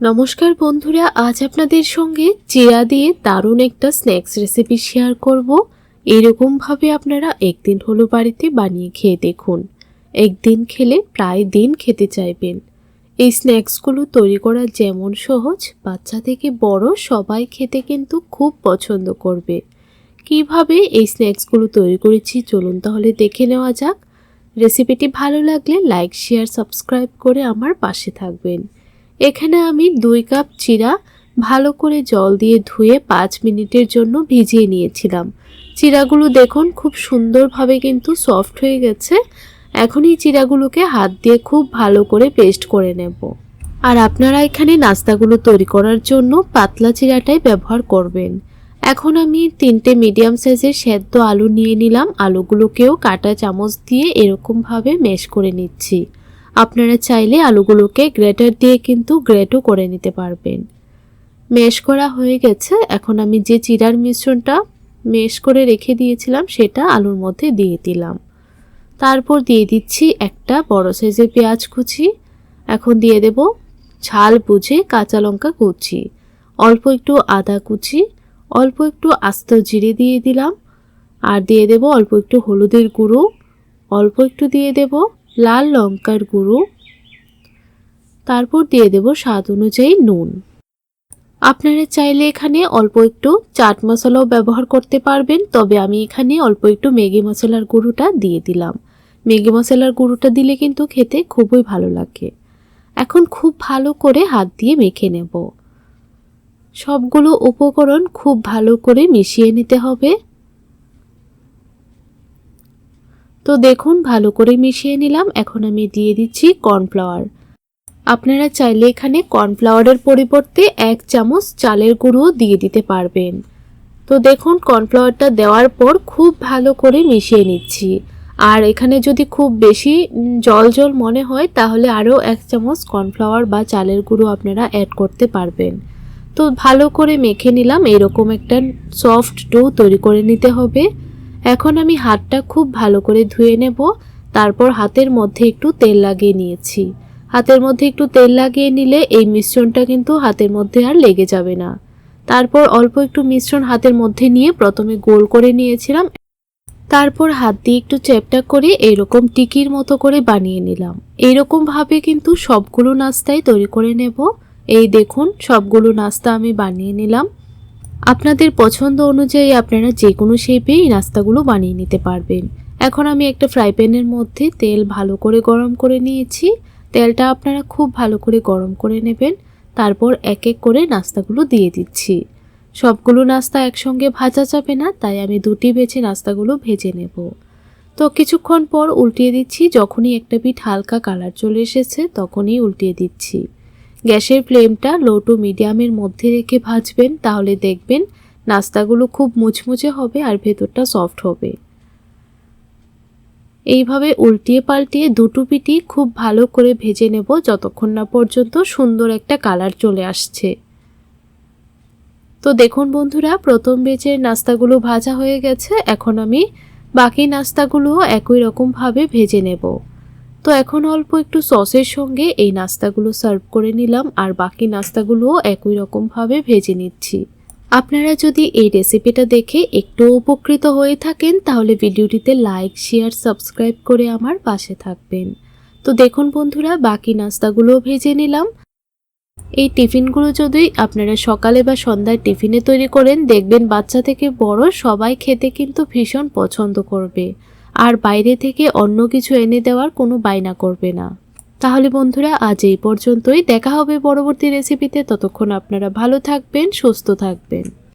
নমস্কার বন্ধুরা, আজ আপনাদের সঙ্গে চিড়া দিয়ে দারুণ একটা স্ন্যাক্স রেসিপি শেয়ার করব। এরকমভাবে আপনারা একদিন হলো বাড়িতে বানিয়ে খেয়ে দেখুন। একদিন খেলে প্রায় দিন খেতে চাইবেন। এই স্ন্যাক্সগুলো তৈরি করা যেমন সহজ, বাচ্চা থেকে বড় সবাই খেতে কিন্তু খুব পছন্দ করবে। কিভাবে এই স্ন্যাক্সগুলো তৈরি করেছি চলুন তাহলে দেখে নেওয়া যাক। রেসিপিটি ভালো লাগলে লাইক, শেয়ার, সাবস্ক্রাইব করে আমার পাশে থাকবেন। এখানে আমি 2 কাপ চিড়া ভালো করে জল দিয়ে ধুয়ে 5 মিনিটের জন্য ভিজিয়ে নিয়েছিলাম। চিড়াগুলো দেখুন খুব সুন্দরভাবে কিন্তু সফট হয়ে গেছে। এখন এই চিড়াগুলোকে হাত দিয়ে খুব ভালো করে পেস্ট করে নেব। আর আপনারা এখানে নাস্তাগুলো তৈরি করার জন্য পাতলা চিড়াটাই ব্যবহার করবেন। এখন আমি 3টে মিডিয়াম সাইজের সেদ্ধ আলু নিয়ে নিলাম। আলুগুলোকেও কাঁটা চামচ দিয়ে এরকমভাবে ম্যাশ করে নিচ্ছি। আপনারা চাইলে আলুগুলোকে গ্রেটার দিয়ে কিন্তু গ্রেটও করে নিতে পারবেন। ম্যাশ করা হয়ে গেছে। এখন আমি যে চিড়ার মিশ্রণটা ম্যাশ করে রেখে দিয়েছিলাম সেটা আলুর মধ্যে দিয়ে দিলাম। তারপর দিয়ে দিচ্ছি একটা বড় সাইজের পেঁয়াজ কুচি। এখন দিয়ে দেব ঝাল বুঝে কাঁচা লঙ্কা কুচি, অল্প একটু আদা কুচি, অল্প একটু আস্ত জিরে দিয়ে দিলাম। আর দিয়ে দেব অল্প একটু হলুদের গুঁড়ো, অল্প একটু দিয়ে দেব লাল লঙ্কার গুঁড়ো, তারপর দিয়ে দেব স্বাদ অনুযায়ী নুন। আপনারা চাইলে এখানে অল্প একটু চাট মশলাও ব্যবহার করতে পারবেন, তবে আমি এখানে অল্প একটু ম্যাগি মশলার গুঁড়োটা দিয়ে দিলাম। ম্যাগি মশলার গুঁড়োটা দিলে কিন্তু খেতে খুবই ভালো লাগে। এখন খুব ভালো করে হাত দিয়ে মেখে নেব। সবগুলো উপকরণ খুব ভালো করে মিশিয়ে নিতে হবে। তো দেখুন ভালো করে মিশিয়ে নিলাম। এখন আমি দিয়ে দিচ্ছি কর্নফ্লাওয়ার। আপনারা চাইলে এখানে কর্নফ্লাওয়ারের পরিবর্তে 1 চামচ চালের গুঁড়ো দিয়ে দিতে পারবেন। তো দেখুন কর্নফ্লাওয়ারটা দেওয়ার পর খুব ভালো করে মিশিয়ে নিচ্ছি। আর এখানে যদি খুব বেশি জল জল মনে হয় তাহলে আরও 1 চামচ কর্নফ্লাওয়ার বা চালের গুঁড়ো আপনারা অ্যাড করতে পারবেন। তো ভালো করে মেখে নিলাম। এরকম একটা সফট ডো তৈরি করে নিতে হবে। এখন আমি হাতটা খুব ভালো করে ধুয়ে নেব। তারপর হাতের মধ্যে একটু তেল লাগিয়ে নিয়েছি। হাতের মধ্যে একটু তেল লাগিয়ে নিলে এই মিশ্রণটা কিন্তু হাতের মধ্যে আর লেগে যাবে না। তারপর অল্প একটু মিশ্রণ হাতের মধ্যে নিয়ে প্রথমে গোল করে নিয়েছিলাম। তারপর হাত দিয়ে একটু চ্যাপটা করে এরকম টিকির মতো করে বানিয়ে নিলাম। এইরকম ভাবে কিন্তু সবগুলো নাস্তাই তৈরি করে নেব। এই দেখুন সবগুলো নাস্তা আমি বানিয়ে নিলাম। আপনাদের পছন্দ অনুযায়ী আপনারা যে কোনো শেপে এই নাস্তাগুলো বানিয়ে নিতে পারবেন। এখন আমি একটা ফ্রাই প্যানের মধ্যে তেল ভালো করে গরম করে নিয়েছি। তেলটা আপনারা খুব ভালো করে গরম করে নেবেন। তারপর এক এক করে নাস্তাগুলো দিয়ে দিচ্ছি। সবগুলো নাস্তা একসঙ্গে ভাজা যাবে না, তাই আমি দুটি বেছে নাস্তাগুলো ভেজে নেব। তো কিছুক্ষণ পর উল্টিয়ে দিচ্ছি। যখনই একটা পিঠ হালকা কালার চলে এসেছে তখনই উল্টিয়ে দিচ্ছি। গ্যাসের ফ্লেমটা লো টু মিডিয়ামের মধ্যে রেখে ভাজবেন, তাহলে দেখবেন নাস্তাগুলো খুব মুচমুচে হবে আর ভেতরটা সফট হবে। এইভাবে উল্টিয়ে পাল্টিয়ে দুটো পিঠই খুব ভালো করে ভেজে নেব যতক্ষণ না পর্যন্ত সুন্দর একটা কালার চলে আসছে। তো দেখুন বন্ধুরা, প্রথম ব্যাচের নাস্তাগুলো ভাজা হয়ে গেছে। এখন আমি বাকি নাস্তাগুলোও একই রকমভাবে ভেজে নেব। তো এখন অল্প একটু সসের সঙ্গে এই নাস্তাগুলো সার্ভ করে নিলাম আর বাকি নাস্তাগুলোও একই রকমভাবে ভেজে নিচ্ছি। আপনারা যদি এই রেসিপিটা দেখে একটু উপকৃত হয়ে থাকেন তাহলে ভিডিওটিতে লাইক, শেয়ার, সাবস্ক্রাইব করে আমার পাশে থাকবেন। তো দেখুন বন্ধুরা, বাকি নাস্তাগুলোও ভেজে নিলাম। এই টিফিনগুলো যদি আপনারা সকালে বা সন্ধ্যায় টিফিনে তৈরি করেন দেখবেন বাচ্চা থেকে বড় সবাই খেতে কিন্তু ভীষণ পছন্দ করবে আর বাইরে থেকে অন্য কিছু এনে দেওয়ার কোনো বায়না করবে না। তাহলে বন্ধুরা আজ এই পর্যন্তই। দেখা হবে পরবর্তী রেসিপিতে। ততক্ষণ আপনারা ভালো থাকবেন, সুস্থ থাকবেন।